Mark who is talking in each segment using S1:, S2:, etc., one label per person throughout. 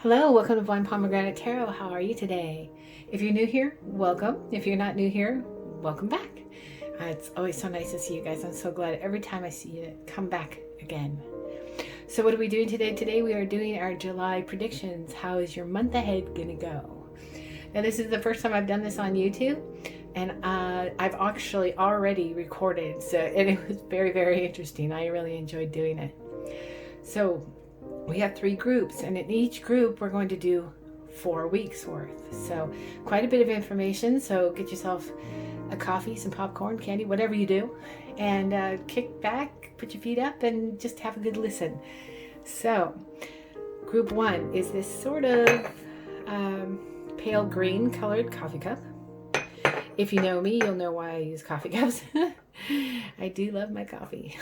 S1: Hello, welcome to Blindpomegranatetarot. How are you today? If you're new here, welcome. If you're not new here, welcome back. It's always so nice to see you guys. I'm so glad every time I see you come back again. So what are we doing today? Today we are doing our July predictions. How is your month ahead gonna go? Now this is the first time I've done this on YouTube, and I've actually already recorded, and it was very, very interesting. I really enjoyed doing it. So we have 3 groups, and in each group we're going to do 4 weeks worth. So quite a bit of information. So get yourself a coffee, some popcorn, candy, whatever you do, and kick back, put your feet up, and just have a good listen. So group 1 is this sort of pale green colored coffee cup. If you know me, you'll know why I use coffee cups. I do love my coffee.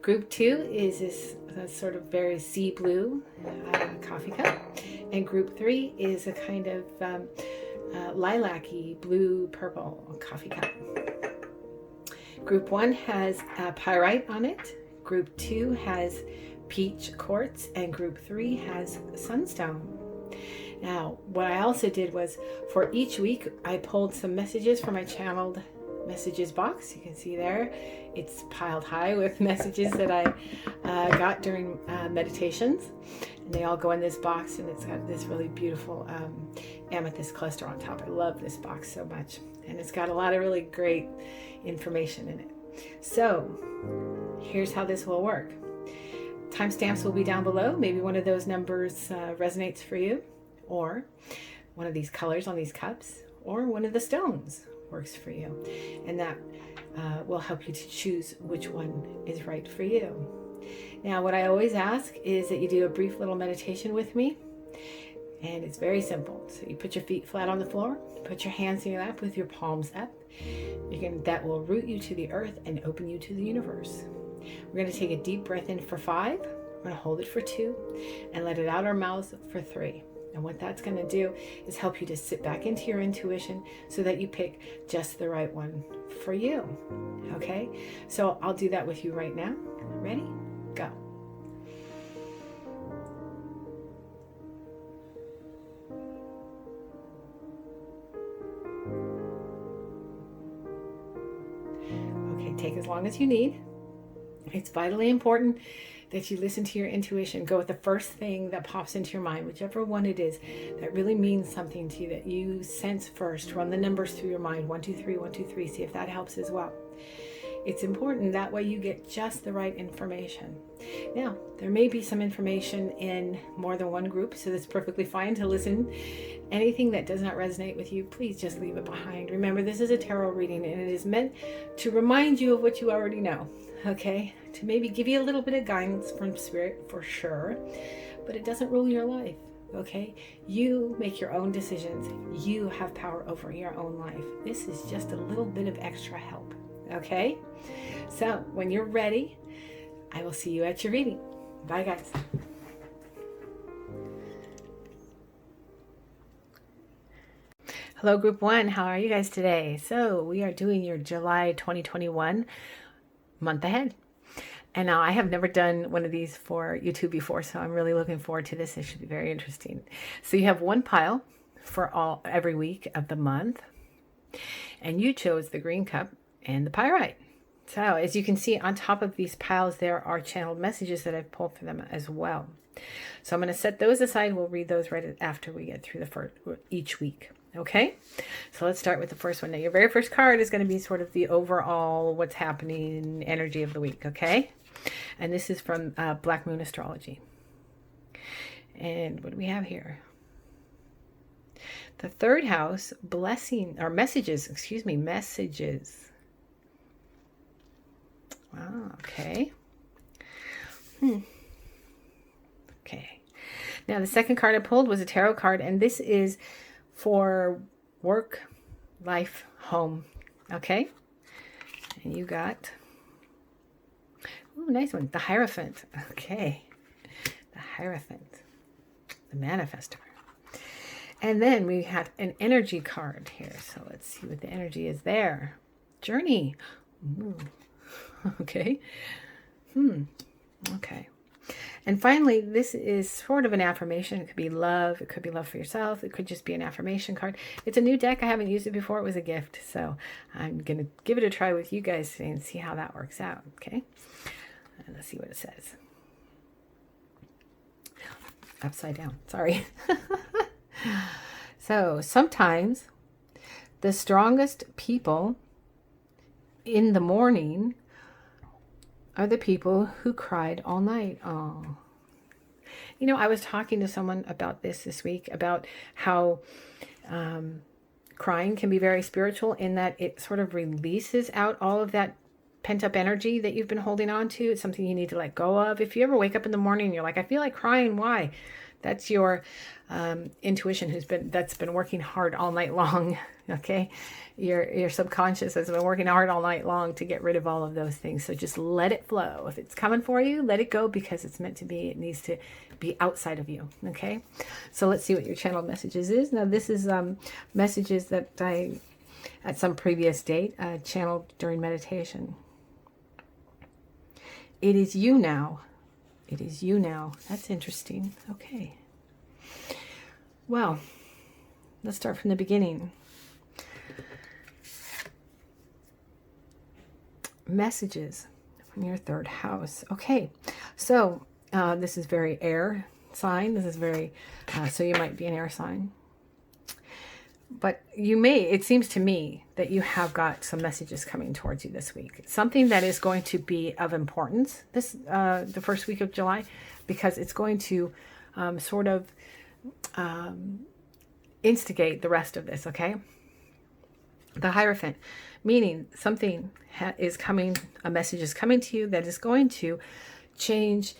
S1: Group 2 is this sort of very sea blue coffee cup. And group 3 is a kind of lilac-y blue purple coffee cup. Group 1 has pyrite on it. Group 2 has peach quartz. And group 3 has sunstone. Now, what I also did was, for each week, I pulled some messages from my channeled messages box. You can see there, it's piled high with messages that I got during meditations. And they all go in this box, and it's got this really beautiful amethyst cluster on top. I love this box so much. And it's got a lot of really great information in it. So, here's how this will work. Timestamps will be down below. Maybe one of those numbers resonates for you, or one of these colors on these cups, or one of the stones works for you, and that will help you to choose which one is right for you. Now, what I always ask is that you do a brief little meditation with me, and it's very simple. So you put your feet flat on the floor, put your hands in your lap with your palms up. That will root you to the earth and open you to the universe. We're going to take a deep breath in for 5. We're going to hold it for 2 and let it out our mouths for 3. And what that's going to do is help you to sit back into your intuition so that you pick just the right one for you. Okay? So I'll do that with you right now. Ready? Go. Okay, take as long as you need. It's vitally important that you listen to your intuition. Go with the first thing that pops into your mind, whichever one it is that really means something to you, that you sense first. Run the numbers through your mind, 1, 2, 3, 1, 2, 3. See if that helps as well. It's important that way you get just the right information. Now, there may be some information in more than one group, so that's perfectly fine to listen. Anything that does not resonate with you, please just leave it behind. Remember, this is a tarot reading, and it is meant to remind you of what you already know. Okay, to maybe give you a little bit of guidance from spirit for sure, but it doesn't rule your life. Okay, you make your own decisions. You have power over your own life. This is just a little bit of extra help. Okay, so when you're ready, I will see you at your reading. Bye, guys. Hello, group 1. How are you guys today? So we are doing your July 2021 month ahead. And now I have never done one of these for YouTube before, so I'm really looking forward to this. It should be very interesting. So you have one pile for every week of the month, and you chose the green cup and the pyrite. So as you can see on top of these piles, there are channeled messages that I've pulled for them as well. So I'm going to set those aside. We'll read those right after we get through each week. Okay, so let's start with the first one. Now, your very first card is going to be sort of the overall what's happening energy of the week, okay? And this is from Black Moon Astrology. And what do we have here? The third house, blessing, or messages, excuse me, messages. Wow, okay. Okay. Now, the second card I pulled was a tarot card, and this is for work, life, home. Okay? And you got, ooh, nice one, the Hierophant. Okay. The Hierophant. The Manifestor. And then we had an energy card here. So let's see what the energy is there. Journey. Ooh. Okay. Okay. And finally, this is sort of an affirmation. It could be love. It could be love for yourself. It could just be an affirmation card. It's a new deck. I haven't used it before. It was a gift. So I'm going to give it a try with you guys today and see how that works out. Okay. And let's see what it says. Upside down. Sorry. So sometimes the strongest people in the morning are the people who cried all night. Oh, you know, I was talking to someone about this week, about how crying can be very spiritual in that it sort of releases out all of that pent-up energy that you've been holding on to. It's something you need to let go of. If you ever wake up in the morning and you're like, I feel like crying, why? That's your intuition that's been working hard all night long. Okay, your subconscious has been working hard all night long to get rid of all of those things. So just let it flow. If it's coming for you, let it go, because it's meant to be. It needs to be outside of you. Okay, so let's see what your channel messages is. Now this is messages that I, at some previous date, channeled during meditation. It is you now. It is you now. That's interesting. Okay. Well, let's start from the beginning. Messages from your third house. Okay. So this is very air sign. This is very, so you might be an air sign. But you may, it seems to me that you have got some messages coming towards you this week. Something that is going to be of importance the first week of July, because it's going to sort of instigate the rest of this, okay? The Hierophant, meaning something is coming, a message is coming to you that is going to change,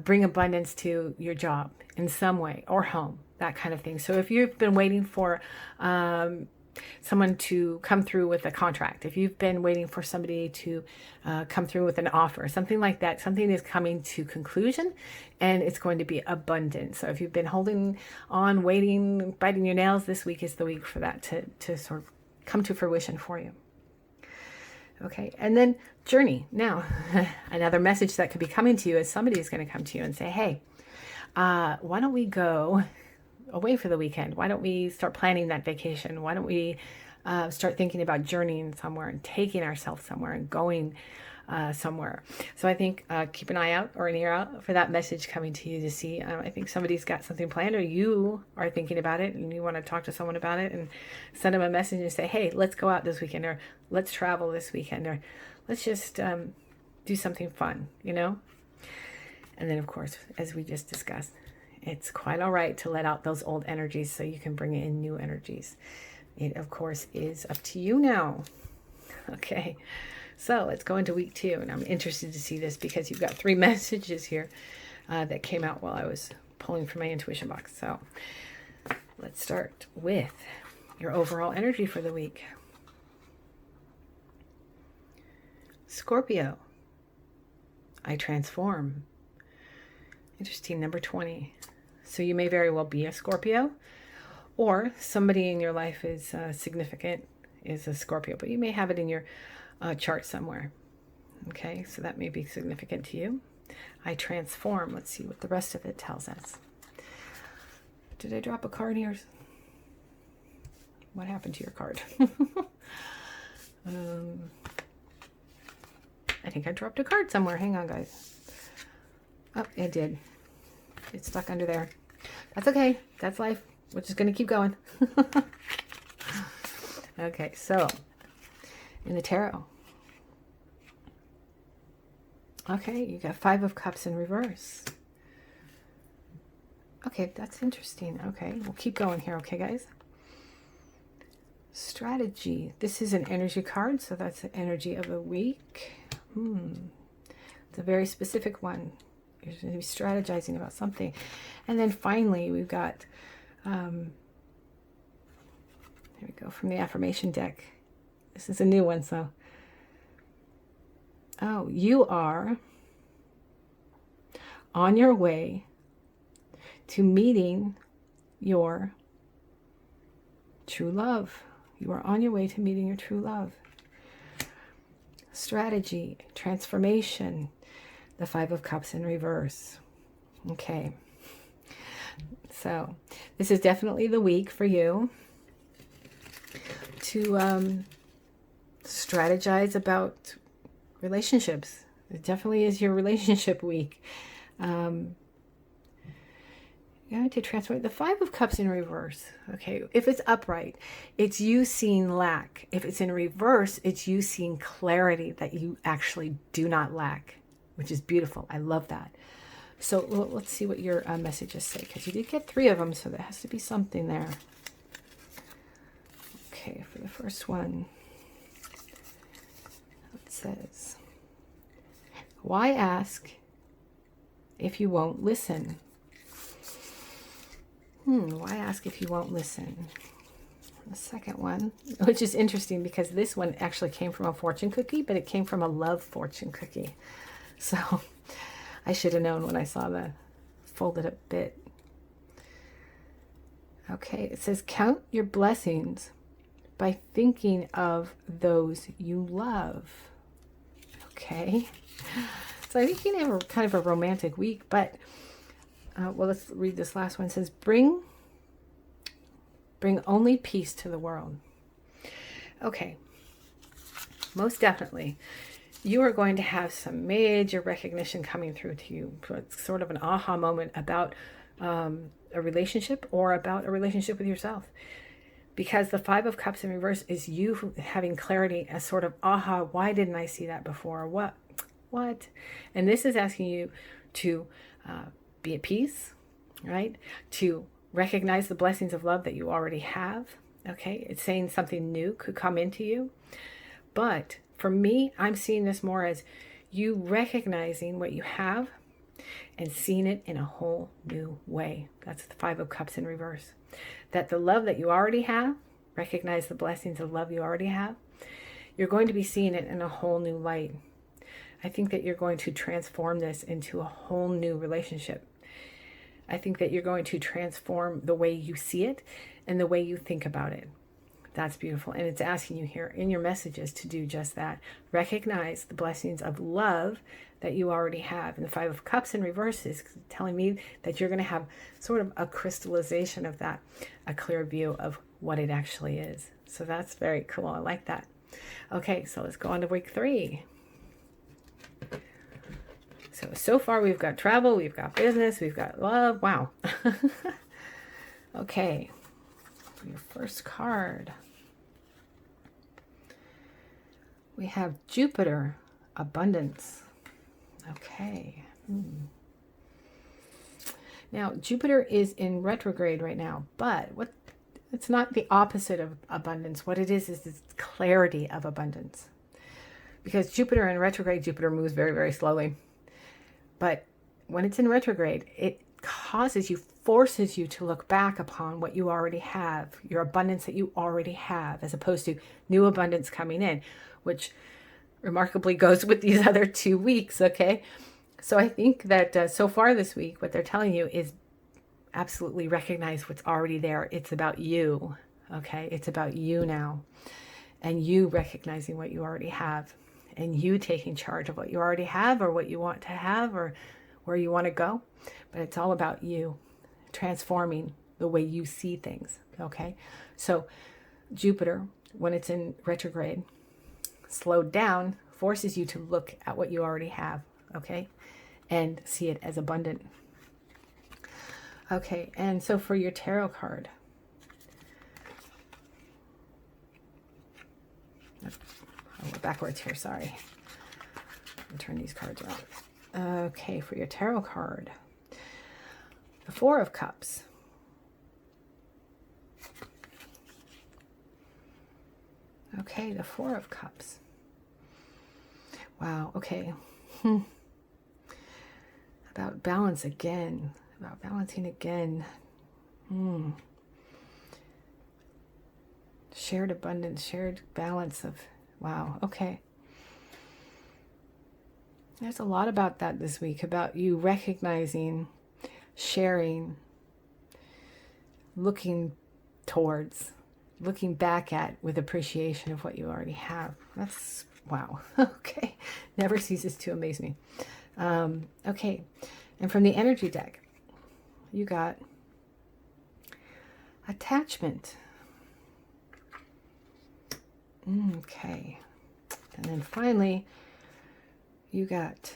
S1: bring abundance to your job in some way, or home, that kind of thing. So if you've been waiting for someone to come through with a contract, if you've been waiting for somebody to come through with an offer, something like that, something is coming to conclusion, and it's going to be abundant. So if you've been holding on, waiting, biting your nails, this week is the week for that to sort of come to fruition for you. Okay, and then journey. Now, another message that could be coming to you is somebody is going to come to you and say, hey, why don't we go away for the weekend? Why don't we start planning that vacation? Why don't we start thinking about journeying somewhere and taking ourselves somewhere and going somewhere? So I think keep an eye out or an ear out for that message coming to you to see. I think somebody's got something planned, or you are thinking about it and you want to talk to someone about it, and send them a message and say, hey, let's go out this weekend, or let's travel this weekend, or let's just do something fun, you know? And then, of course, as we just discussed, it's quite all right to let out those old energies so you can bring in new energies. It, of course, is up to you now. Okay, so let's go into week 2. And I'm interested to see this because you've got 3 messages here that came out while I was pulling from my intuition box. So let's start with your overall energy for the week. Scorpio, I transform. Interesting, number 20. So you may very well be a Scorpio, or somebody in your life is significant, is a Scorpio, but you may have it in your chart somewhere. Okay, so that may be significant to you. I transform. Let's see what the rest of it tells us. Did I drop a card here? What happened to your card? I think I dropped a card somewhere. Hang on, guys. Oh, it did. It's stuck under there. That's okay. That's life. We're just going to keep going. Okay, so in the tarot. Okay, you got 5 of Cups in reverse. Okay, that's interesting. Okay, we'll keep going here. Okay, guys. Strategy. This is an energy card, so that's the energy of the week. It's a very specific one. You're going to be strategizing about something. And then finally, we've got, here we go, from the affirmation deck. This is a new one, so. Oh, you are on your way to meeting your true love. You are on your way to meeting your true love. Strategy, transformation, the Five of Cups in reverse. Okay. So this is definitely the week for you to strategize about relationships. It definitely is your relationship week. To transform the Five of Cups in reverse. Okay, if it's upright, it's you seeing lack. If it's in reverse, it's you seeing clarity that you actually do not lack, which is beautiful. I love that. So let's see what your messages say, because you did get 3 of them, so there has to be something there. Okay, for the first one, it says, why ask if you won't listen? Why ask if you won't listen? The second one, which is interesting because this one actually came from a fortune cookie, but it came from a love fortune cookie. So I should have known when I saw the folded up bit. Okay, it says, count your blessings by thinking of those you love. Okay. So I think you can have a kind of a romantic week, but well, let's read this last one. It says, bring only peace to the world. Okay. Most definitely. You are going to have some major recognition coming through to you. It's sort of an aha moment about a relationship or about a relationship with yourself. Because the Five of Cups in reverse is you having clarity, a sort of aha, why didn't I see that before? What? And this is asking you to be at peace, right? To recognize the blessings of love that you already have. Okay, it's saying something new could come into you. But for me, I'm seeing this more as you recognizing what you have and seeing it in a whole new way. That's the Five of Cups in reverse. That the love that you already have, recognize the blessings of love you already have, you're going to be seeing it in a whole new light. I think that you're going to transform this into a whole new relationship. I think that you're going to transform the way you see it and the way you think about it. That's beautiful. And it's asking you here in your messages to do just that. Recognize the blessings of love that you already have. And the Five of Cups in reverse is telling me that you're going to have sort of a crystallization of that, a clear view of what it actually is. So that's very cool. I like that. Okay, so let's go on to week 3. So far we've got travel, we've got business, we've got love. Wow. Okay, for your first card, we have Jupiter, abundance. Okay. Now, Jupiter is in retrograde right now, but it's not the opposite of abundance. What it is this clarity of abundance. Because Jupiter in retrograde, Jupiter moves very, very slowly. But when it's in retrograde, it forces you to look back upon what you already have, your abundance that you already have, as opposed to new abundance coming in, which remarkably goes with these other 2 weeks, okay? So I think that so far this week, what they're telling you is absolutely recognize what's already there. It's about you, okay? It's about you now, and you recognizing what you already have, and you taking charge of what you already have or what you want to have or where you want to go. But it's all about you transforming the way you see things, okay? So Jupiter, when it's in retrograde, slowed down, forces you to look at what you already have, okay? And see it as abundant. Okay, and so for your tarot card, I'll go backwards here, sorry. I'll turn these cards around. Okay, for your tarot card, the Four of Cups. Okay, the Four of Cups. Wow, okay. About balance again. About balancing again. Shared abundance, shared balance of, wow, okay. There's a lot about that this week, about you recognizing, sharing, looking towards, looking back at with appreciation of what you already have. That's, wow, okay. Never ceases to amaze me. Okay. And from the energy deck, you got attachment. Okay. And then finally, you got,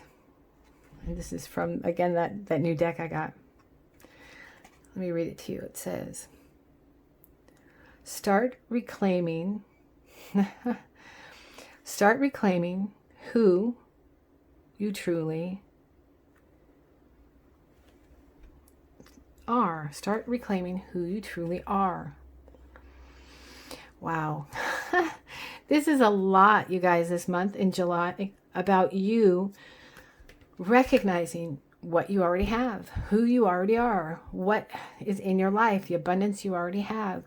S1: and this is from, again, that new deck I got. Let me read it to you. It says, start reclaiming who you truly are. Start reclaiming who you truly are. Wow. This is a lot, you guys, this month in July, about you recognizing what you already have, who you already are, what is in your life, the abundance you already have,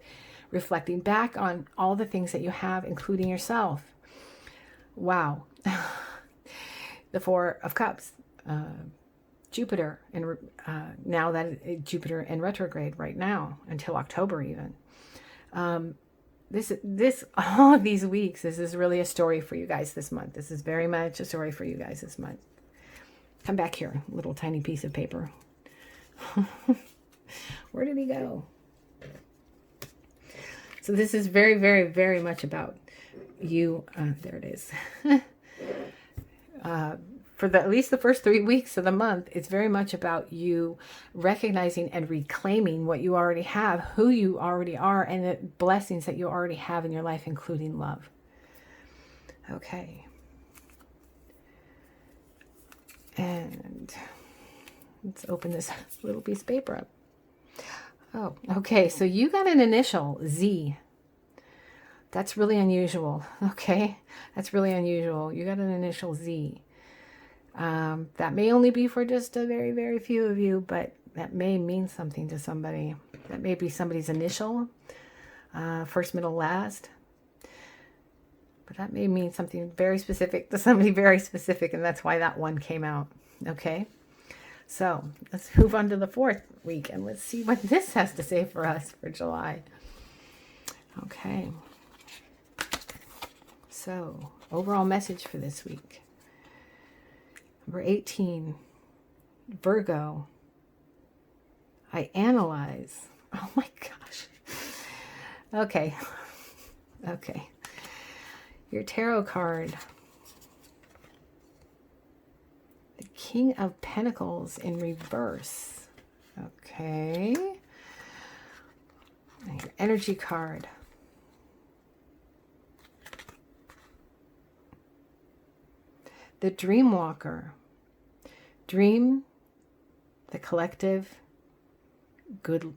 S1: reflecting back on all the things that you have, including yourself. Wow. The Four of Cups, Jupiter, and now that Jupiter in retrograde right now until October even. This all of these weeks, this is really a story for you guys this month. This is very much a story for you guys this month. Come back here, little tiny piece of paper. Where did he go? So this is very, very, very much about you. There it is. For at least the first 3 weeks of the month, it's very much about you recognizing and reclaiming what you already have, who you already are, and the blessings that you already have in your life, including love. Okay. And let's open this little piece of paper up. Oh, okay. So you got an initial Z. That's really unusual. Okay. That's really unusual. You got an initial Z. That may only be for just a very, very few of you, but that may mean something to somebody. That may be somebody's initial, first, middle, last. But that may mean something very specific to somebody very specific, and that's why that one came out. Okay? So let's move on to the 4th week, and let's see what this has to say for us for July. Okay. So, overall message for this week. Number 18, Virgo. I analyze. Oh my gosh. Okay. Okay. Your tarot card. The King of Pentacles in reverse. Okay. And your energy card. The Dream Walker. Dream, the collective good.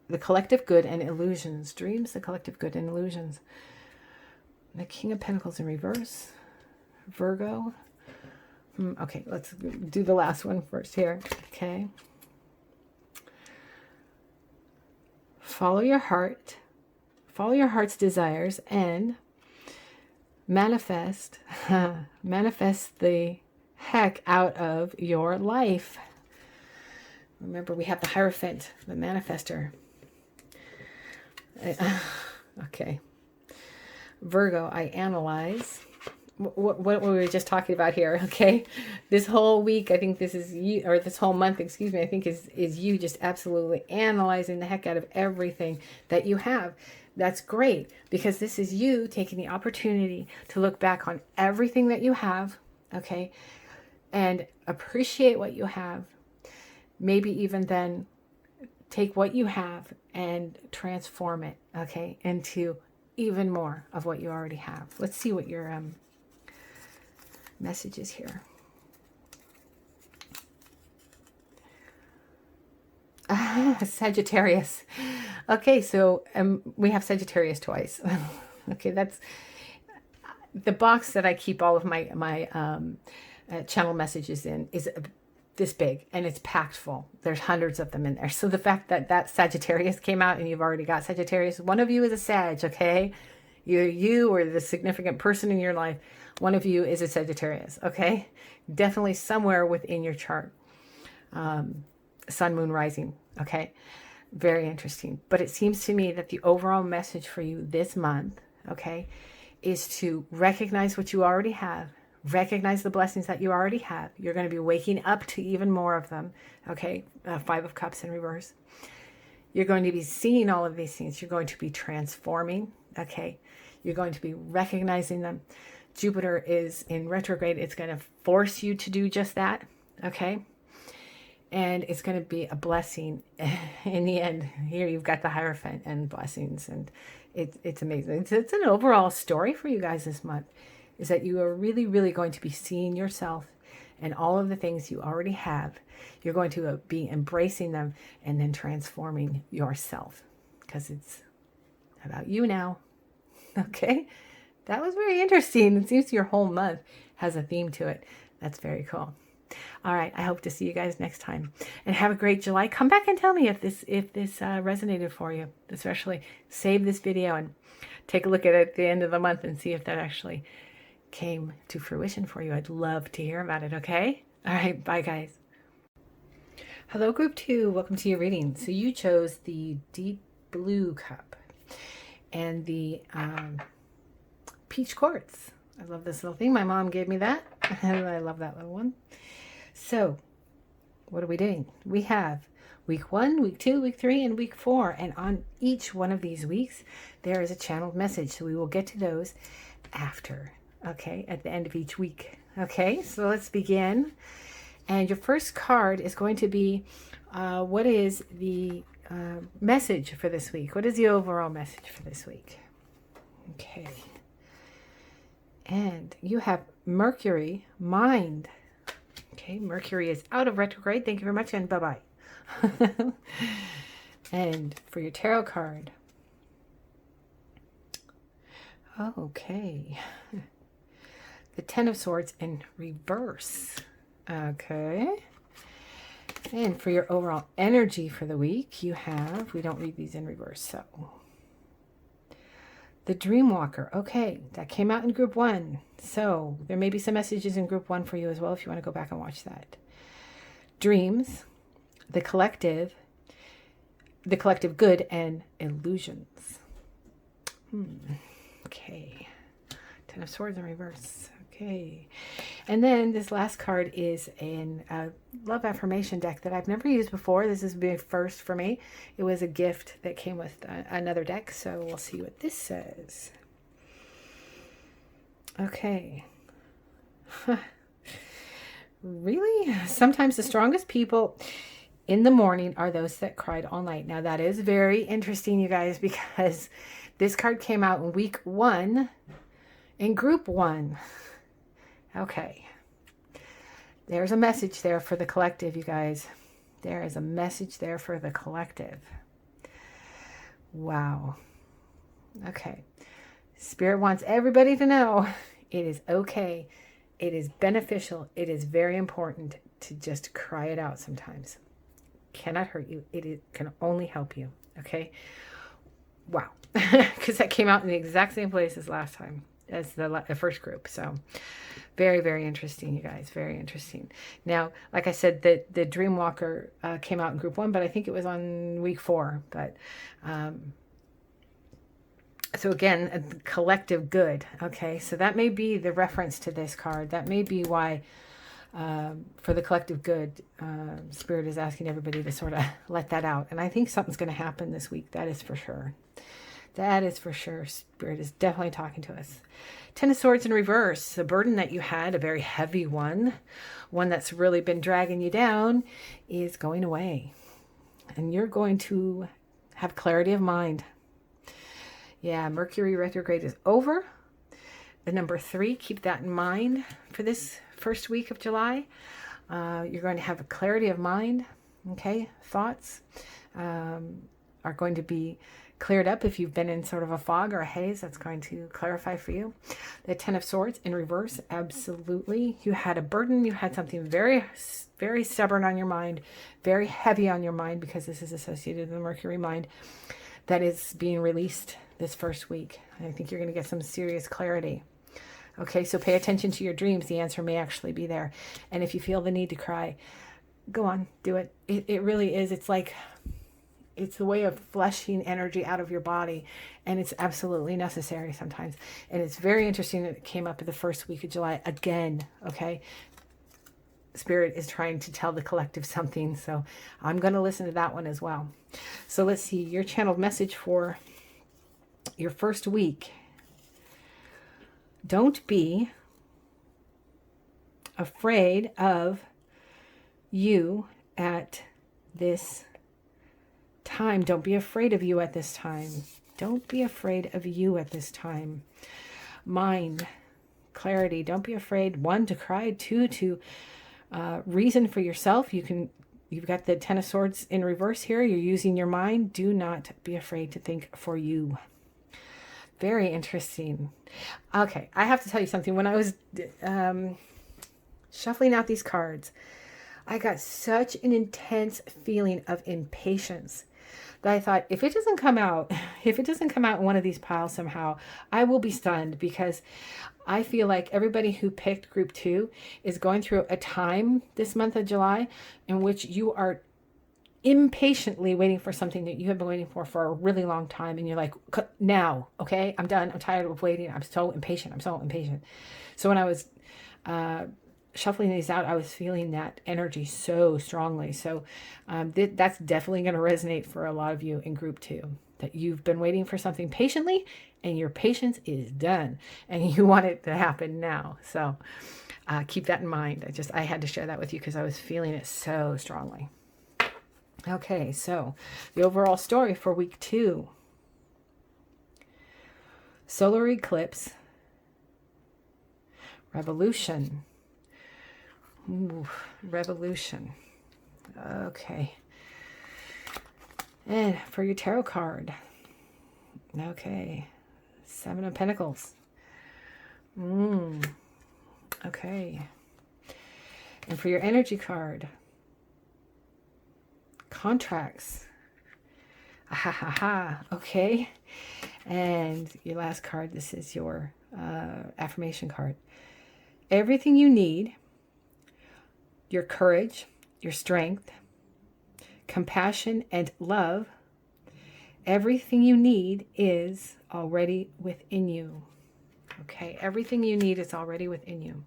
S1: The collective good and illusions. Dreams, the collective good and illusions. The King of Pentacles in reverse. Virgo. Okay, let's do the last one first here. Okay. Follow your heart. Follow your heart's desires and manifest the heck out of your life. Remember, we have the Hierophant, the manifester. Okay. Virgo, I analyze. What were we just talking about here? Okay. This whole week, I think this is you, or this whole month, excuse me, I think is you just absolutely analyzing the heck out of everything that you have. That's great, because this is you taking the opportunity to look back on everything that you have, okay, and appreciate what you have. Maybe even then take what you have and transform it, okay, into even more of what you already have. Let's see what your message is here. Sagittarius. Okay, so we have Sagittarius twice. Okay, that's the box that I keep all of my channel messages in is this big, and it's packed full. There's hundreds of them in there. So the fact that Sagittarius came out and you've already got Sagittarius, one of you is a Sag, okay? You or the significant person in your life, one of you is a Sagittarius, okay? Definitely somewhere within your chart. Sun, moon, rising, okay? Very interesting. But it seems to me that the overall message for you this month, okay, is to recognize what you already have, Recognize the blessings that you already have. You're going to be waking up to even more of them. Okay, Five of Cups in reverse. You're going to be seeing all of these things. You're going to be transforming. Okay, you're going to be recognizing them. Jupiter is in retrograde. It's going to force you to do just that. Okay, and it's going to be a blessing in the end. Here you've got the Hierophant and blessings, and it's amazing. It's an overall story for you guys this month, is that you are really, really going to be seeing yourself and all of the things you already have. You're going to be embracing them and then transforming yourself, because it's about you now. Okay, that was very interesting. It seems your whole month has a theme to it. That's very cool. All right, I hope to see you guys next time, and have a great July. Come back and tell me if this resonated for you. Especially save this video and take a look at it at the end of the month and see if that actually came to fruition for you. I'd love to hear about it. Okay, all right, bye guys. Hello group 2, welcome to your reading. So you chose the deep blue cup and the peach quartz. I love this little thing. My mom gave me that. I love that little one. So what are we doing? We have week 1, week 2, week 3, and week 4. And on each one of these weeks, there is a channeled message. So we will get to those after, okay, at the end of each week. Okay, so let's begin. And your first card is going to be, what is the message for this week? What is the overall message for this week? Okay. And you have Mercury, mind. Okay, Mercury is out of retrograde. Thank you very much, and bye-bye. And for your tarot card. Okay. The Ten of Swords in reverse. Okay. And for your overall energy for the week, you have, we don't read these in reverse, so. The Dreamwalker. Okay, that came out in group 1. So there may be some messages in group 1 for you as well if you want to go back and watch that. Dreams, the collective good, and illusions. Okay. Ten of Swords in reverse. Okay. And then this last card is in a love affirmation deck that I've never used before. This is a first for me. It was a gift that came with another deck. So we'll see what this says. Okay. Really? Sometimes the strongest people in the morning are those that cried all night. Now that is very interesting, you guys, because this card came out in week 1 in group 1. Okay. There's a message there for the collective, you guys. There is a message there for the collective. Wow. Okay. Spirit wants everybody to know it is okay. It is beneficial. It is very important to just cry it out sometimes. Cannot hurt you. It can only help you. Okay. Wow. Because that came out in the exact same place as last time, as the first group. So very, very interesting, you guys. Very interesting. Now, like I said, the Dreamwalker came out in group 1, but I think it was on week 4. But so again, a collective good. Okay, so that may be the reference to this card. That may be why for the collective good, Spirit is asking everybody to sort of let that out. And I think something's going to happen this week. That is for sure. That is for sure. Spirit is definitely talking to us. Ten of Swords in reverse. The burden that you had, a very heavy one that's really been dragging you down, is going away. And you're going to have clarity of mind. Yeah, Mercury retrograde is over. The number 3, keep that in mind for this first week of July. You're going to have a clarity of mind. Okay, thoughts are going to be cleared up. If you've been in sort of a fog or a haze, that's going to clarify for you. The Ten of Swords in reverse, absolutely. You had a burden. You had something very, very stubborn on your mind, very heavy on your mind, because this is associated with the Mercury mind, that is being released this first week. I think you're going to get some serious clarity. Okay, so pay attention to your dreams. The answer may actually be there. And if you feel the need to cry, go on, do it. It really is. It's like it's the way of flushing energy out of your body, and it's absolutely necessary sometimes. And it's very interesting that it came up in the first week of July again, okay? Spirit is trying to tell the collective something, so I'm going to listen to that one as well. So let's see, your channeled message for your first week. Don't be afraid of you at this time. Don't be afraid of you at this time. Don't be afraid of you at this time. Mind, clarity. Don't be afraid, 1, to cry, 2, to reason for yourself. You've got the Ten of Swords in reverse here. You're using your mind. Do not be afraid to think for you. Very interesting. Okay, I have to tell you something. When I was shuffling out these cards, I got such an intense feeling of impatience that I thought, if it doesn't come out in one of these piles somehow, I will be stunned, because I feel like everybody who picked group 2 is going through a time this month of July in which you are impatiently waiting for something that you have been waiting for a really long time, and you're like, now, okay, I'm done, I'm tired of waiting, I'm so impatient. So when I was shuffling these out, I was feeling that energy so strongly. So that's definitely going to resonate for a lot of you in group 2, that you've been waiting for something patiently and your patience is done and you want it to happen now. So keep that in mind. I had to share that with you because I was feeling it so strongly. Okay, so the overall story for week 2. Solar eclipse, revolution. Ooh, revolution. Okay. And for your tarot card. Okay. 7 of Pentacles. Okay. And for your energy card. Contracts. Okay. And your last card, this is your affirmation card. Everything you need, your courage, your strength, compassion, and love, everything you need is already within you. Okay, everything you need is already within you.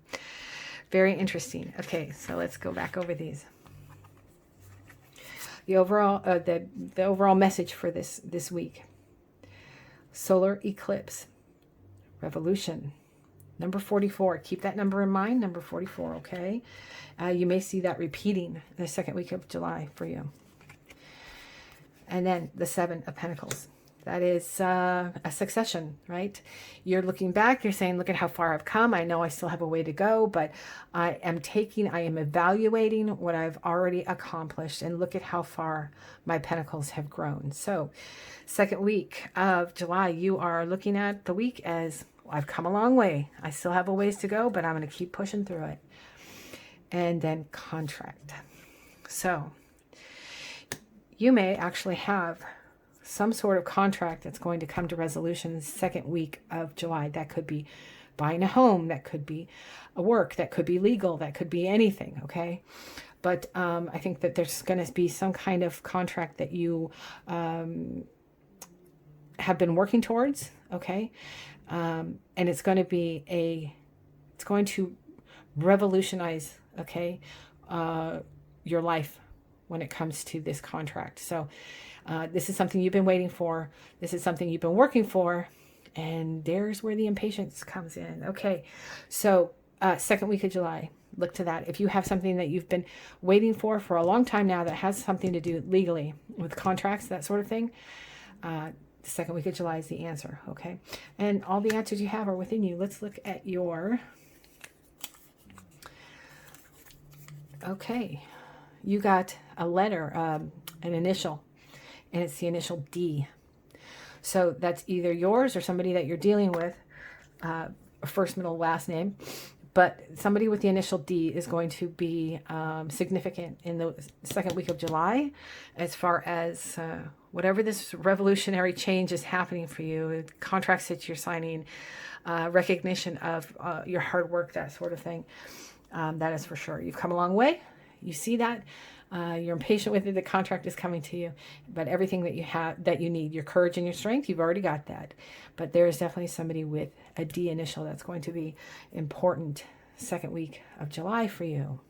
S1: Very interesting. Okay, so let's go back over these. The overall message for this week. Solar eclipse, revolution. Number 44. Keep that number in mind. Number 44. Okay. You may see that repeating the second week of July for you. And then the 7 of Pentacles. That is a succession, right? You're looking back, you're saying, look at how far I've come. I know I still have a way to go, but I am evaluating what I've already accomplished, and look at how far my pentacles have grown. So second week of July, you are looking at the week as, I've come a long way. I still have a ways to go, but I'm going to keep pushing through it. And then contract. So you may actually have some sort of contract that's going to come to resolution the second week of July. That could be buying a home, that could be a work, that could be legal, that could be anything, okay? But I think that there's going to be some kind of contract that you have been working towards, okay? And it's going to revolutionize, okay, your life when it comes to this contract. So this is something you've been waiting for. This is something you've been working for. And there's where the impatience comes in. Okay, so second week of July, look to that. If you have something that you've been waiting for a long time now that has something to do legally with contracts, that sort of thing, the second week of July is the answer, okay? And all the answers you have are within you. Let's look at your... Okay, you got a letter, an initial, and it's the initial D. So that's either yours or somebody that you're dealing with, first, middle, last name. But somebody with the initial D is going to be significant in the second week of July, as far as whatever this revolutionary change is happening for you, contracts that you're signing, recognition of your hard work, that sort of thing. That is for sure. You've come a long way. You see that? You're impatient with it. The contract is coming to you, but everything that you have, that you need, your courage and your strength, you've already got that. But there is definitely somebody with a D initial that's going to be important second week of July for you.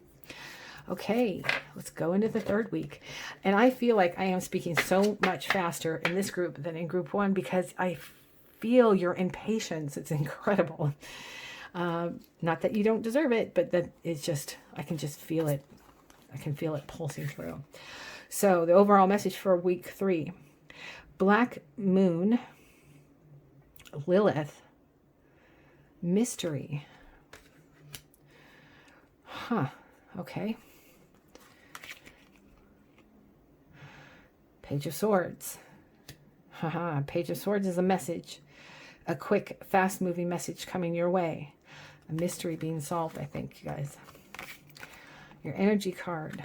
S1: Okay, let's go into the third week. And I feel like I am speaking so much faster in this group than in group one because I feel your impatience. It's incredible. Not that you don't deserve it, but that it's just, I can just feel it. I can feel it pulsing through. So the overall message for week 3, Black Moon, Lilith, Mystery. Okay. Page of Swords. Page of Swords is a message. A quick, fast-moving message coming your way. A mystery being solved, I think, you guys. Your energy card.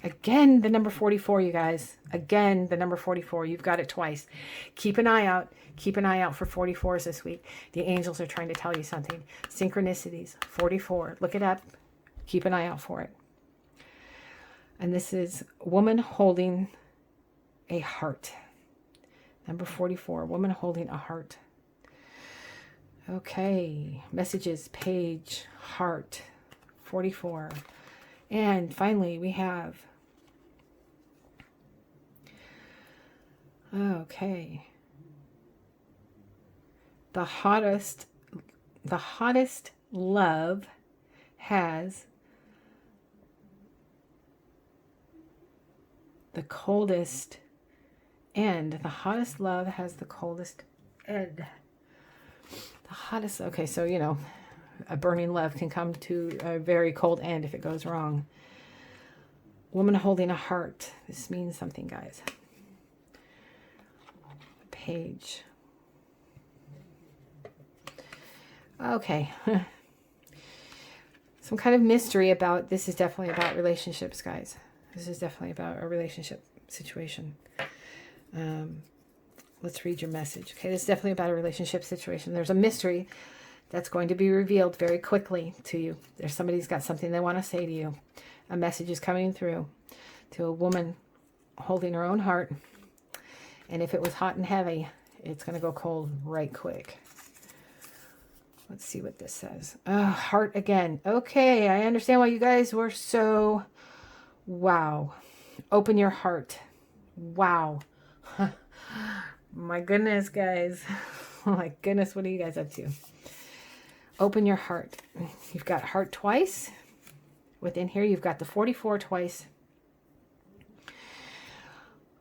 S1: Again, the number 44, you guys. Again, the number 44. You've got it twice. Keep an eye out. Keep an eye out for 44s this week. The angels are trying to tell you something. Synchronicities. 44. Look it up. Keep an eye out for it. And this is woman holding a heart. Number 44. Woman holding a heart. Okay. Messages. Page. Heart. 44. And finally, we have, okay, the hottest love has the coldest end. The hottest love has the coldest end. The hottest, okay, so, you know, a burning love can come to a very cold end if it goes wrong. Woman holding a heart. This means something, guys. Page. Okay. Some kind of mystery about, this is definitely about relationships, guys. This is definitely about a relationship situation. Let's read your message. Okay, this is definitely about a relationship situation. There's a mystery that's going to be revealed very quickly to you. There's somebody's got something they want to say to you. A message is coming through to a woman holding her own heart. And if it was hot and heavy, it's going to go cold right quick. Let's see what this says. Oh, heart again. Okay, I understand why you guys were so... Wow. Open your heart. Wow. My goodness, guys. Oh my goodness, what are you guys up to? Open your heart. You've got heart twice. Within here, you've got the 44 twice.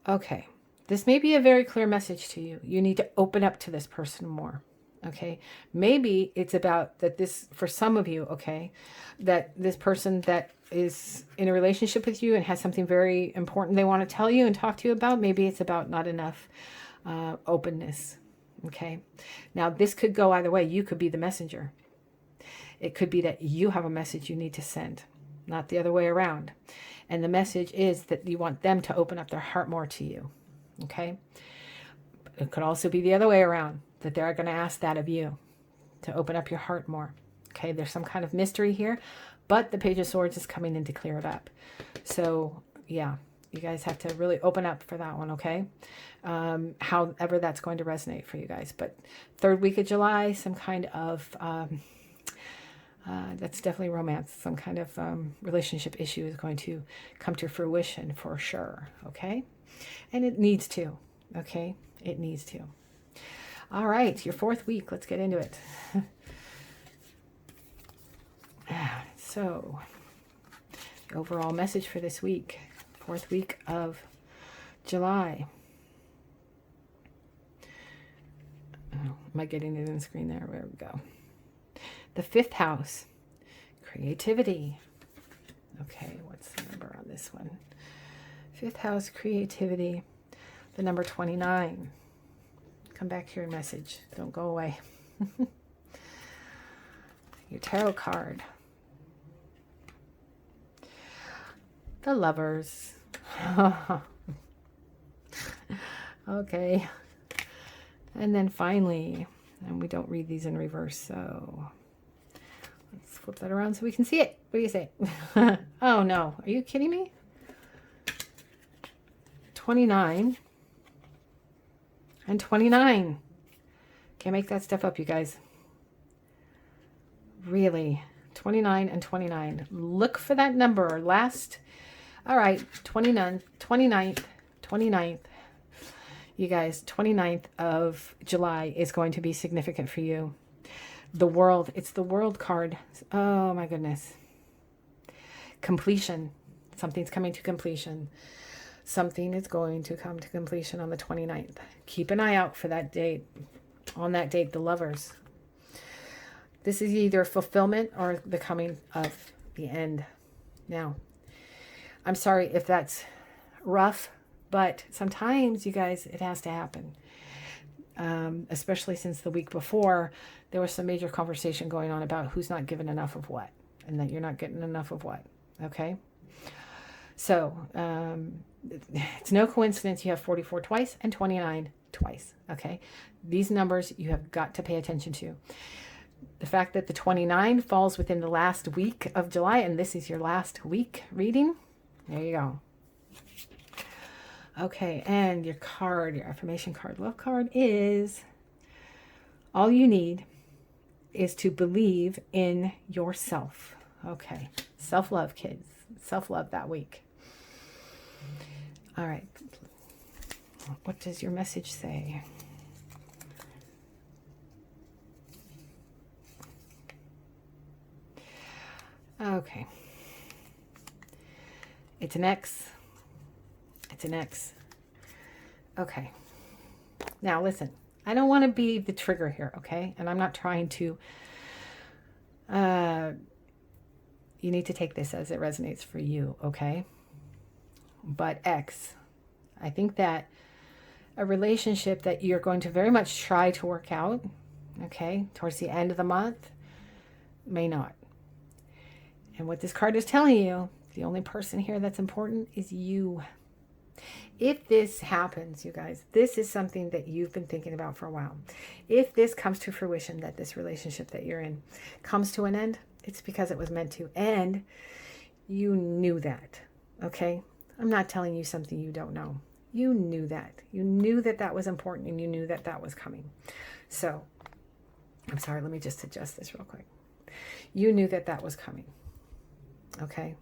S1: Okay. This may be a very clear message to you. You need to open up to this person more. Okay. Maybe it's about that this, for some of you, okay, that this person that is in a relationship with you and has something very important they want to tell you and talk to you about, maybe it's about not enough openness. Okay. Now, this could go either way. You could be the messenger. It could be that you have a message you need to send, not the other way around. And the message is that you want them to open up their heart more to you. Okay. It could also be the other way around, that they're going to ask that of you, to open up your heart more. Okay. There's some kind of mystery here, but the Page of Swords is coming in to clear it up. So yeah, you guys have to really open up for that one. Okay. However that's going to resonate for you guys. But third week of July, some kind of, that's definitely romance. Some kind of relationship issue is going to come to fruition for sure. Okay. And it needs to. Okay. It needs to. All right. Your fourth week. Let's get into it. So, the overall message for this week. Fourth week of July. Oh, am I getting it in the screen there? There we go. The 5th house, creativity. Okay, what's the number on this one? 5th house, creativity. The number 29. Come back here and message. Don't go away. Your tarot card. The Lovers. Okay. And then finally, and we don't read these in reverse, so let's flip that around so we can see it. What do you say? Oh, Oh, no. Are you kidding me? 29 and 29. Can't make that stuff up, you guys. Really. 29 and 29. Look for that number. Last. All right. 29th. You guys, 29th of July is going to be significant for you. The world. It's the world card. Oh, my goodness. Completion. Something's coming to completion. Something is going to come to completion on the 29th. Keep an eye out for that date. On that date, the lovers. This is either fulfillment or the coming of the end. Now, I'm sorry if that's rough, but sometimes, you guys, it has to happen. Especially since the week before, there was some major conversation going on about who's not given enough of what, and that you're not getting enough of what. Okay? So, it's no coincidence you have 44 twice and 29 twice. Okay? These numbers you have got to pay attention to. The fact that the 29 falls within the last week of July, and this is your last week reading, there you go. Okay, and your card, your affirmation card, love card is, all you need is to believe in yourself. Okay, self-love, kids. Self-love that week. All right. What does your message say? Okay. It's an X. It's an X. Okay. Now listen, I don't want to be the trigger here, okay? And I'm not trying to, you need to take this as it resonates for you, okay? But X, I think that a relationship that you're going to very much try to work out, okay, towards the end of the month, may not. And what this card is telling you, the only person here that's important is you. If this happens, you guys, this is something that you've been thinking about for a while. If this comes to fruition, that this relationship that you're in comes to an end, it's because it was meant to. And you knew that, okay? I'm not telling you something you don't know. You knew that. You knew that that was important, and you knew that that was coming. So, I'm sorry, let me just adjust this real quick. You knew that that was coming, okay?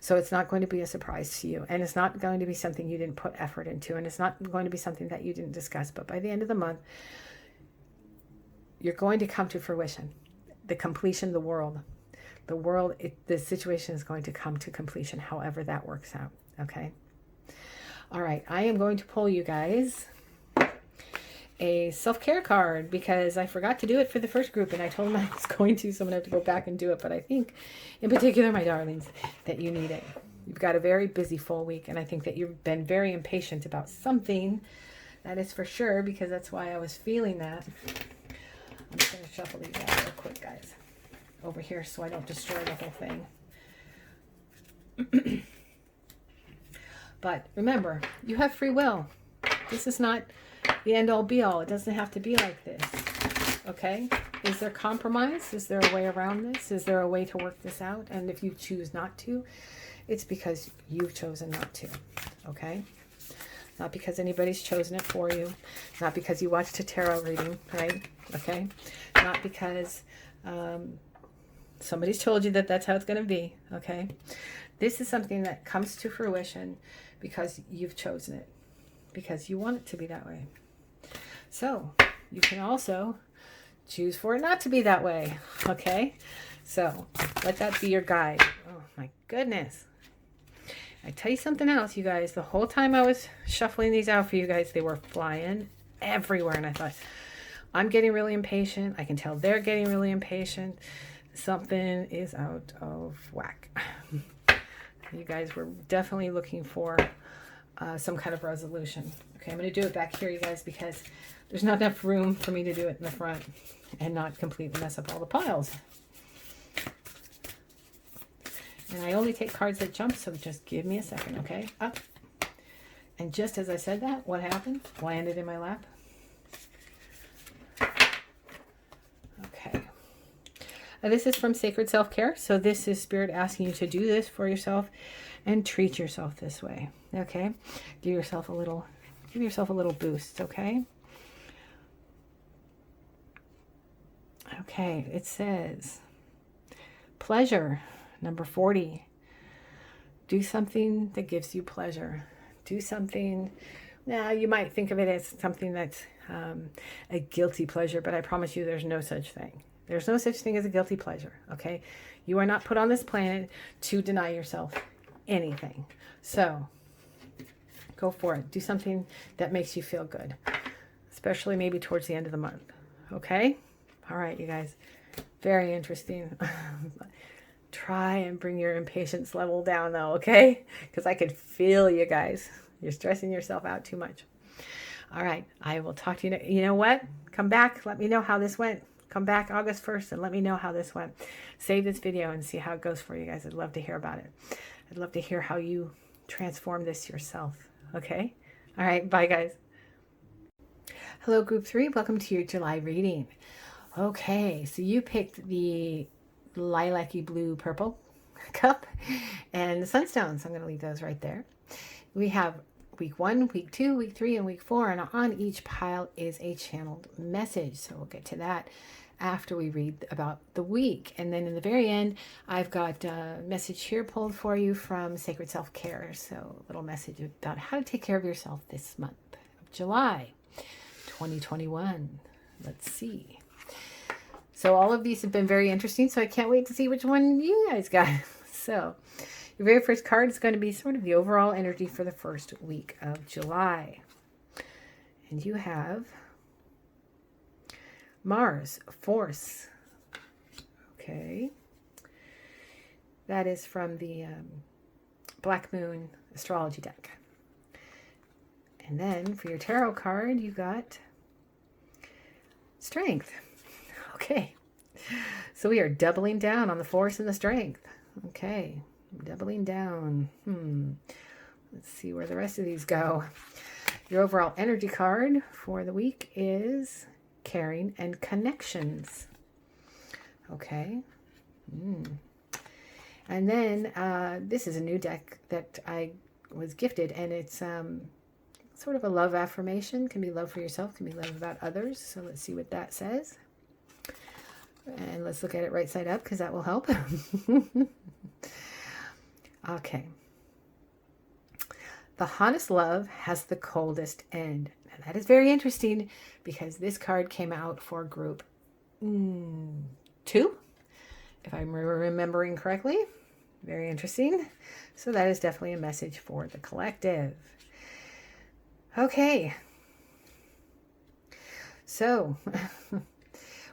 S1: So it's not going to be a surprise to you, and it's not going to be something you didn't put effort into, and it's not going to be something that you didn't discuss. But by the end of the month, you're going to come to fruition. The completion, the world, the situation is going to come to completion, however that works out. Okay. All right. I am going to pull you guys a self-care card because I forgot to do it for the first group, and I told them I was going to, so I'm going to have to go back and do it. But I think, in particular, my darlings, that you need it. You've got a very busy full week, and I think that you've been very impatient about something. That is for sure, because that's why I was feeling that. I'm just going to shuffle these out real quick, guys, over here so I don't destroy the whole thing. But remember, you have free will. This is not the end all be all. It doesn't have to be like this. Okay? Is there compromise? Is there a way around this? Is there a way to work this out? And if you choose not to, it's because you've chosen not to. Okay? Not because anybody's chosen it for you. Not because you watched a tarot reading, right? Okay? Not because somebody's told you that that's how it's going to be. Okay? This is something that comes to fruition because you've chosen it. Because you want it to be that way. So, you can also choose for it not to be that way. Okay? So, let that be your guide. Oh my goodness. I tell you something else, you guys. The whole time I was shuffling these out for you guys, they were flying everywhere. And I thought, I'm getting really impatient. I can tell they're getting really impatient. Something is out of whack. You guys were definitely looking for some kind of resolution. Okay, I'm going to do it back here, you guys, because there's not enough room for me to do it in the front and not completely mess up all the piles. And I only take cards that jump, so just give me a second, okay? Up. And just as I said that, what happened? Landed in my lap. Okay. This is from Sacred Self-Care. So this is Spirit asking you to do this for yourself and treat yourself this way. Okay? Give yourself a little boost, okay? Okay, it says pleasure, number 40. Do something that gives you pleasure. Do something, now you might think of it as something that's a guilty pleasure, but I promise you there's no such thing. There's no such thing as a guilty pleasure, okay? You are not put on this planet to deny yourself anything. So go for it. Do something that makes you feel good, especially maybe towards the end of the month, okay? All right, you guys, very interesting. Try and bring your impatience level down though, okay? Because I could feel you guys. You're stressing yourself out too much. All right, I will talk to you. You know what? Come back. Let me know how this went. Come back August 1st and let me know how this went. Save this video and see how it goes for you guys. I'd love to hear about it. I'd love to hear how you transform this yourself, okay? All right, bye guys. Hello, group 3. Welcome to your July reading. Okay, so you picked the lilac-y blue purple cup and the sunstones. I'm going to leave those right there. We have week 1, week 2, week 3, and week 4, and on each pile is a channeled message. So we'll get to that after we read about the week. And then in the very end, I've got a message here pulled for you from Sacred Self-Care. So a little message about how to take care of yourself this month of July 2021. Let's see. So all of these have been very interesting, so I can't wait to see which one you guys got. So your very first card is going to be sort of the overall energy for the first week of July. And you have Mars, Force. Okay. That is from the Black Moon astrology deck. And then for your tarot card, you got Strength. Okay, so we are doubling down on the force and the strength. Okay, doubling down. Let's see where the rest of these go. Your overall energy card for the week is Caring and Connections. Okay. And then this is a new deck that I was gifted, and it's sort of a love affirmation. Can be love for yourself, can be love about others. So let's see what that says. And let's look at it right side up because that will help. Okay. The hottest love has the coldest end. Now that is very interesting because this card came out for group 2, if I'm remembering correctly. Very interesting. So that is definitely a message for the collective. Okay. So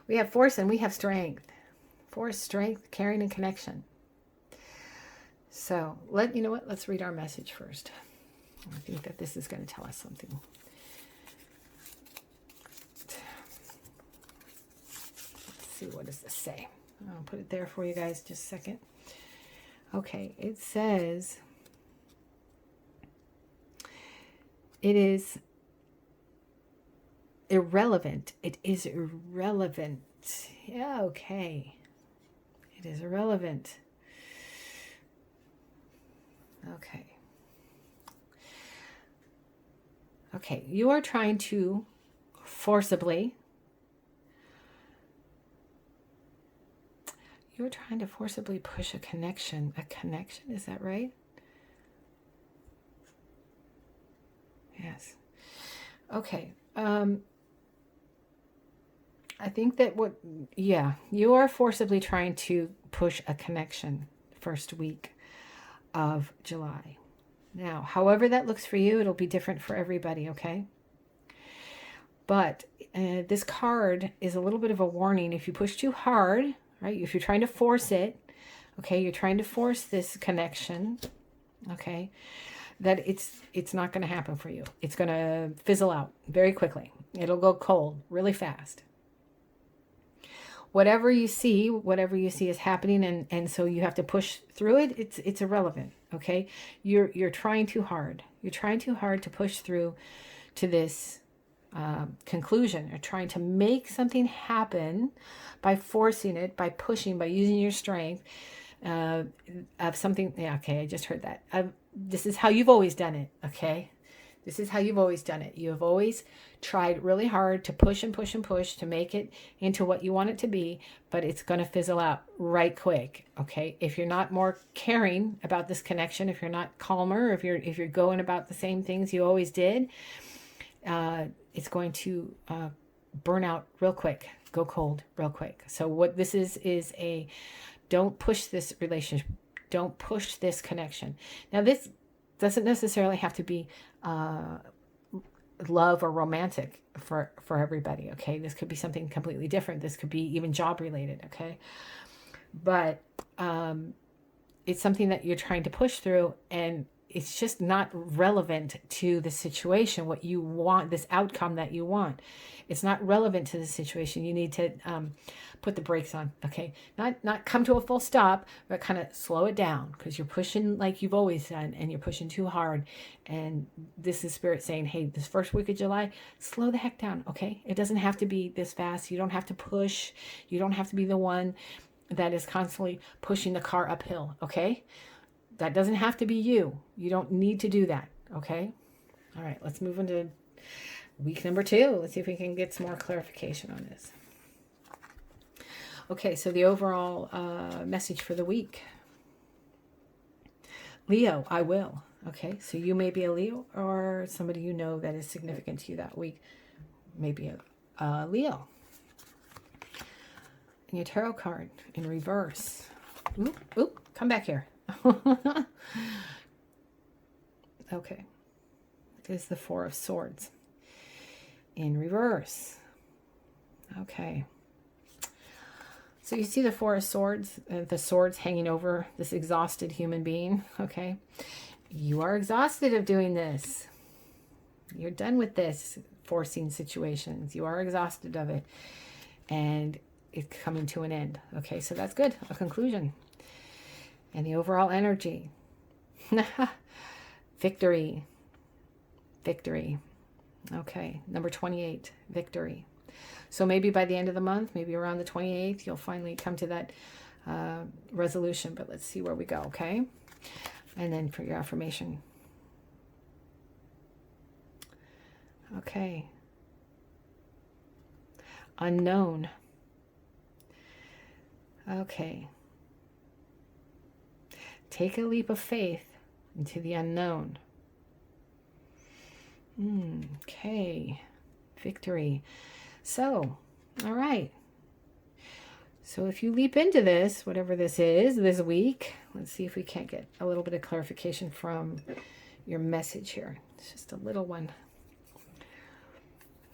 S1: we have force and we have strength. Force, strength, caring, and connection. So you know what? Let's read our message first. I think that this is going to tell us something. Let's see, what does this say? I'll put it there for you guys just a second. Okay, it says it is irrelevant. It is irrelevant. Yeah, okay. It is irrelevant. Okay. Okay, you are trying to forcibly push a connection. A connection, is that right? Yes. Okay. I think that you are forcibly trying to push a connection first week of July. Now, however that looks for you, it'll be different for everybody, okay? But this card is a little bit of a warning. If you push too hard, right? If you're trying to force it, okay, you're trying to force this connection, okay, that it's not going to happen for you. It's going to fizzle out very quickly. It'll go cold really fast. Whatever you see is happening, and so you have to push through it. It's irrelevant, okay? You're trying too hard. You're trying too hard to push through to this conclusion, or trying to make something happen by forcing it, by pushing, by using your strength of something. Yeah, okay, I just heard that. This is how you've always done it, okay? This is how you've always done it. You have always tried really hard to push and push and push to make it into what you want it to be, but it's going to fizzle out right quick, okay? If you're not more caring about this connection, if you're not calmer, if you're going about the same things you always did, it's going to burn out real quick, go cold real quick. So what this is a don't push this relationship, don't push this connection. Now this doesn't necessarily have to be love or romantic for everybody, okay? This could be something completely different. This could be even job related, okay? But it's something that you're trying to push through, and it's just not relevant to the situation, what you want, this outcome that you want. It's not relevant to the situation. You need to put the brakes on, okay? Not come to a full stop, but kind of slow it down, because you're pushing like you've always done, and you're pushing too hard. And this is Spirit saying, hey, this first week of July, slow the heck down, okay? It doesn't have to be this fast. You don't have to push. You don't have to be the one that is constantly pushing the car uphill, okay? That doesn't have to be you. You don't need to do that, okay? All right, let's move into week number 2. Let's see if we can get some more clarification on this. Okay, so the overall message for the week. Leo, I will. Okay, so you may be a Leo, or somebody you know that is significant to you that week. Maybe a Leo. And your tarot card in reverse. Oop, come back here. Okay, is the Four of Swords in reverse. Okay, so you see the Four of Swords, the swords hanging over this exhausted human being. Okay, you are exhausted of doing this. You're done with this forcing situations. You are exhausted of it, and it's coming to an end. Okay, so that's good, a conclusion. And the overall energy. Victory. Victory. Okay, number 28, victory. So maybe by the end of the month, maybe around the 28th, you'll finally come to that resolution. But let's see where we go, okay? And then for your affirmation. Okay. Unknown. Okay. Take a leap of faith into the unknown. Okay. Victory. So, all right. So if you leap into this, whatever this is, this week, let's see if we can't get a little bit of clarification from your message here. It's just a little one.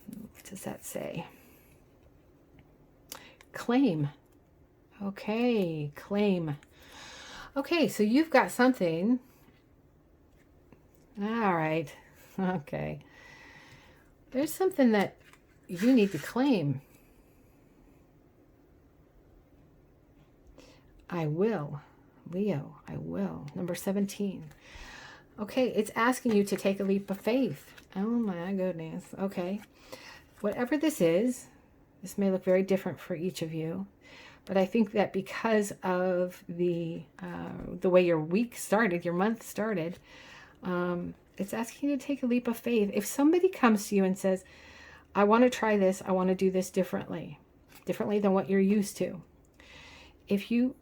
S1: What does that say? Claim. Okay, claim. Okay, so you've got something. All right. Okay. There's something that you need to claim. I will. Leo, I will. Number 17. Okay, it's asking you to take a leap of faith. Oh my goodness. Okay. Whatever this is, this may look very different for each of you. But I think that because of the way your week started, your month started, it's asking you to take a leap of faith. If somebody comes to you and says, I want to try this, I want to do this differently than what you're used to. If you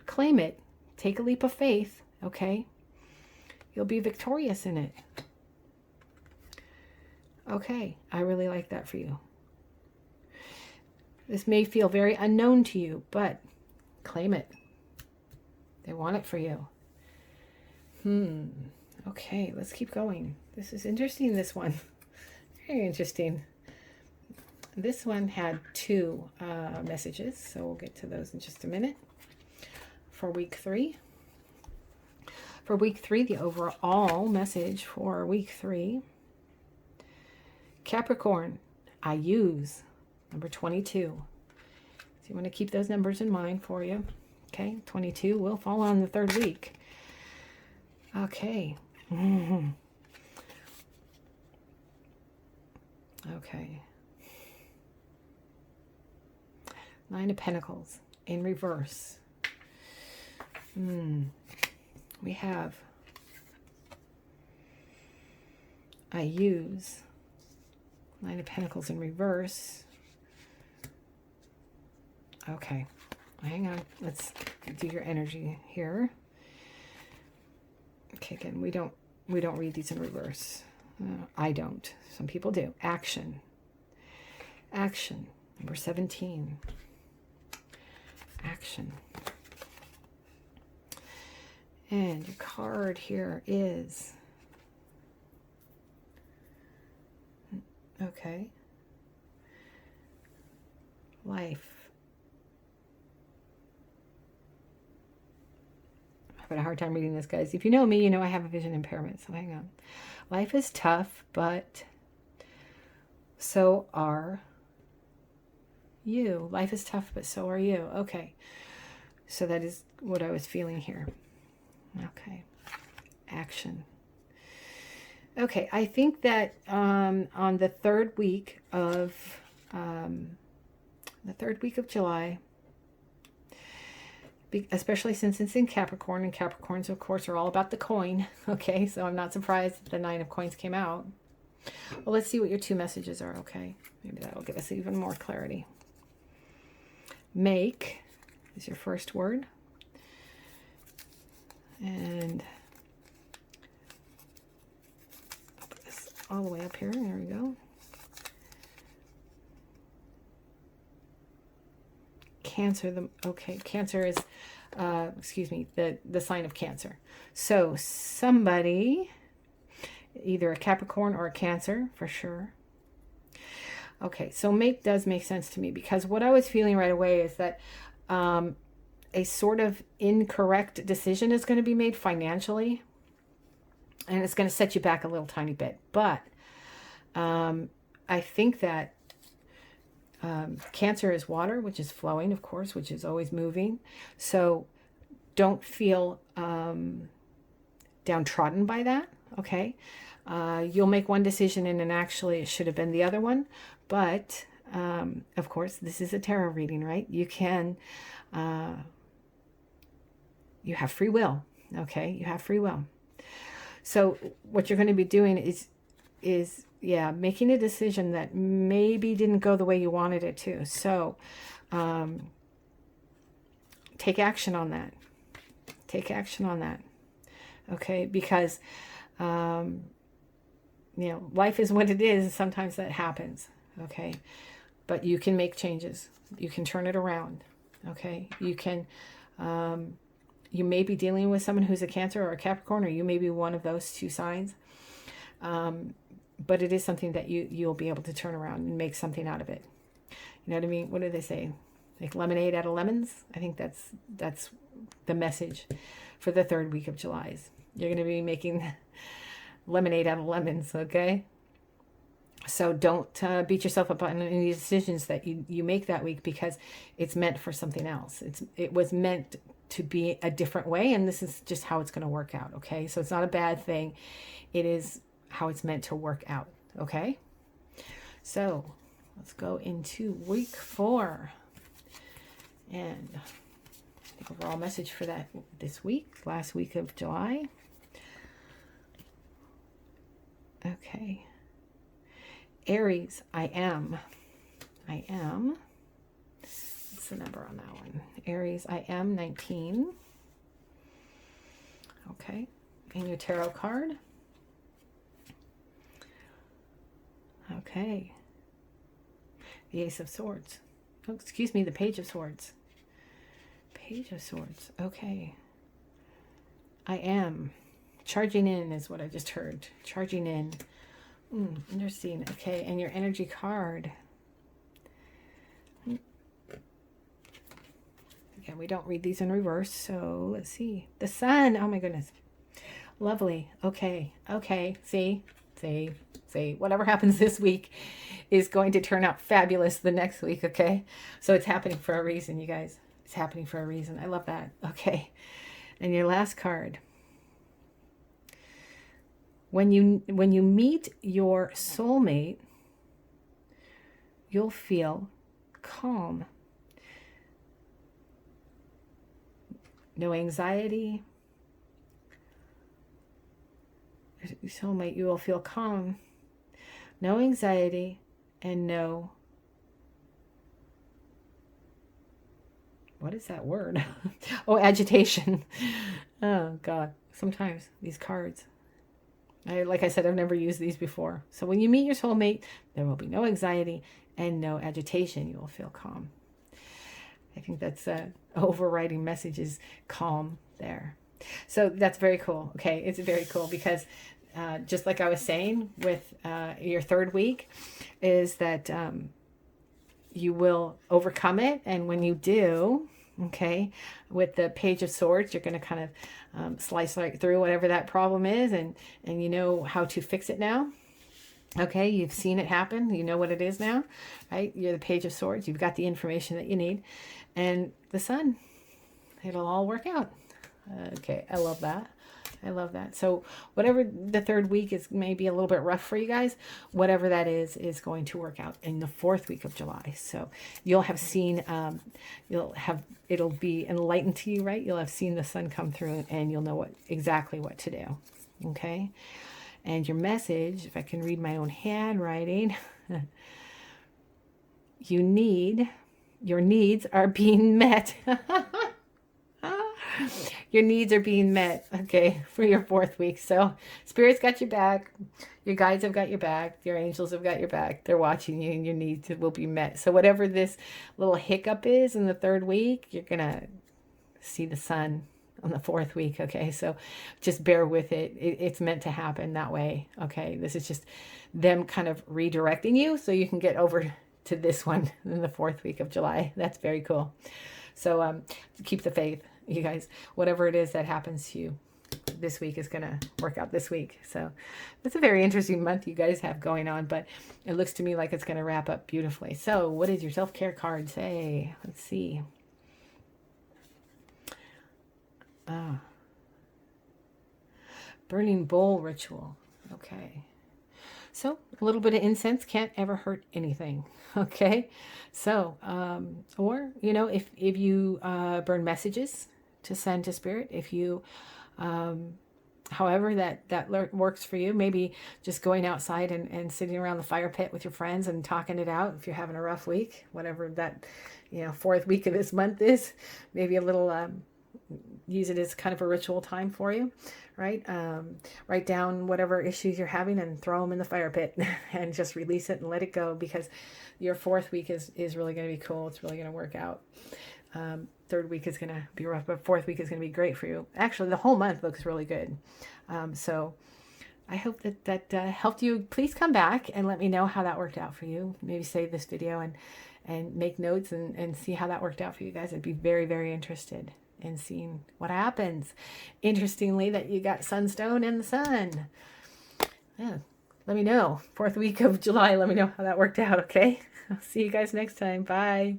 S1: claim it, take a leap of faith, okay, you'll be victorious in it. Okay, I really like that for you. This may feel very unknown to you, but claim it. They want it for you. Okay, let's keep going. This is interesting, this one. Very interesting. This one had 2 messages, so we'll get to those in just a minute. For week 3. For week 3, the overall message for week 3. Capricorn, I use. Number 22. So you want to keep those numbers in mind for you. Okay, 22 will fall on the 3rd week. Okay. Okay. Nine of Pentacles in reverse. We have I use Nine of Pentacles in reverse. Okay. Hang on. Let's do your energy here. Okay, again, we don't read these in reverse. I don't. Some people do. Action. Action. Number 17. Action. And your card here is, okay, life. I'm having a hard time reading this, guys. If you know me, you know I have a vision impairment, so hang on. Life is tough, but so are you. Life is tough, but so are you. Okay. So that is what I was feeling here. Okay. Action. Okay. I think that on the third week of July, especially since it's in Capricorn, and Capricorns, of course, are all about the coin. Okay. So I'm not surprised that the Nine of Coins came out. Well, let's see what your two messages are. Okay. Maybe that'll give us even more clarity. Make is your first word. And I'll put this all the way up here. There we go. Cancer. Okay, Cancer is, excuse me, the sign of Cancer. So somebody, either a Capricorn or a Cancer, for sure. Okay, so make does make sense to me, because what I was feeling right away is that a sort of incorrect decision is going to be made financially, and it's going to set you back a little tiny bit. But I think that Cancer is water, which is flowing, of course, which is always moving. So don't feel downtrodden by that, okay? You'll make one decision and then actually it should have been the other one. But, of course, this is a tarot reading, right? You can, you have free will, okay? You have free will. So what you're going to be doing is making a decision that maybe didn't go the way you wanted it to. So take action on that. Take action on that, okay? Because, you know, life is what it is, and sometimes that happens, okay? But you can make changes. You can turn it around, okay? You can, you may be dealing with someone who's a Cancer or a Capricorn, or you may be one of those two signs. But it is something that you'll be able to turn around and make something out of it. You know what I mean? What do they say? Like lemonade out of lemons? I think that's the message for the third week of July. You're going to be making lemonade out of lemons, okay? So don't beat yourself up on any decisions that you make that week, because it's meant for something else. It was meant to be a different way, and this is just how it's going to work out, okay? So it's not a bad thing. It is how it's meant to work out, okay? So let's go into week 4. And the overall message for that this week, last week of July. Okay. Aries, I am. What's the number on that one? Aries, I am 19. Okay. And your tarot card. Okay. The Ace of Swords. Oh, excuse me, the Page of Swords. Page of Swords. Okay. I am. Charging in is what I just heard. Charging in. Interesting. Okay, and your energy card. Again, we don't read these in reverse, so let's see. The Sun. Oh my goodness. Lovely. Okay. Okay. See? Whatever happens this week is going to turn out fabulous the next week, okay? So it's happening for a reason, you guys. It's happening for a reason. I love that. Okay. And your last card. When you meet your soulmate, you'll feel calm. No anxiety. Soulmate, you will feel calm. No anxiety and no, what is that word? Oh, agitation. Oh, God. Sometimes these cards. Like I said, I've never used these before. So when you meet your soulmate, there will be no anxiety and no agitation. You will feel calm. I think that's overriding message is calm there. So that's very cool. Okay, it's very cool because just like I was saying with your third week is that you will overcome it. And when you do, okay, with the Page of Swords, you're going to kind of slice right through whatever that problem is, and you know how to fix it now. Okay, you've seen it happen. You know what it is now, right? You're the Page of Swords. You've got the information that you need. And the Sun, it'll all work out. Okay, I love that. I love that. So whatever the third week is maybe a little bit rough for you guys, whatever that is going to work out in the fourth week of July. So you'll have seen, it'll be enlightened to you, right? You'll have seen the Sun come through and you'll know exactly what to do. Okay. And your message, if I can read my own handwriting, your needs are being met. Your needs are being met, okay, for your fourth week. So Spirit's got your back. Your guides have got your back. Your angels have got your back. They're watching you and your needs will be met. So whatever this little hiccup is in the third week, you're going to see the Sun on the fourth week, okay? So just bear with it. It's meant to happen that way, okay? This is just them kind of redirecting you so you can get over to this one in the fourth week of July. That's very cool. So keep the faith, you guys. Whatever it is that happens to you this week is going to work out this week. So it's a very interesting month you guys have going on, but it looks to me like it's going to wrap up beautifully. So what does your self-care card say? Let's see. Burning bowl ritual. Okay. So a little bit of incense can't ever hurt anything. Okay. So, or, you know, if you burn messages to send to Spirit, if you, however that works for you, maybe just going outside and sitting around the fire pit with your friends and talking it out. If you're having a rough week, whatever that, you know, fourth week of this month is, maybe a little, use it as kind of a ritual time for you, right? Write down whatever issues you're having and throw them in the fire pit and just release it and let it go, because your fourth week is really going to be cool. It's really going to work out. Third week is going to be rough, but fourth week is going to be great for you. Actually, the whole month looks really good. So I hope that helped you. Please come back and let me know how that worked out for you. Maybe save this video and make notes and see how that worked out for you guys. I'd be very, very interested in seeing what happens. Interestingly, that you got Sunstone and the Sun. Yeah, let me know. Fourth week of July, let me know how that worked out, okay? I'll see you guys next time. Bye.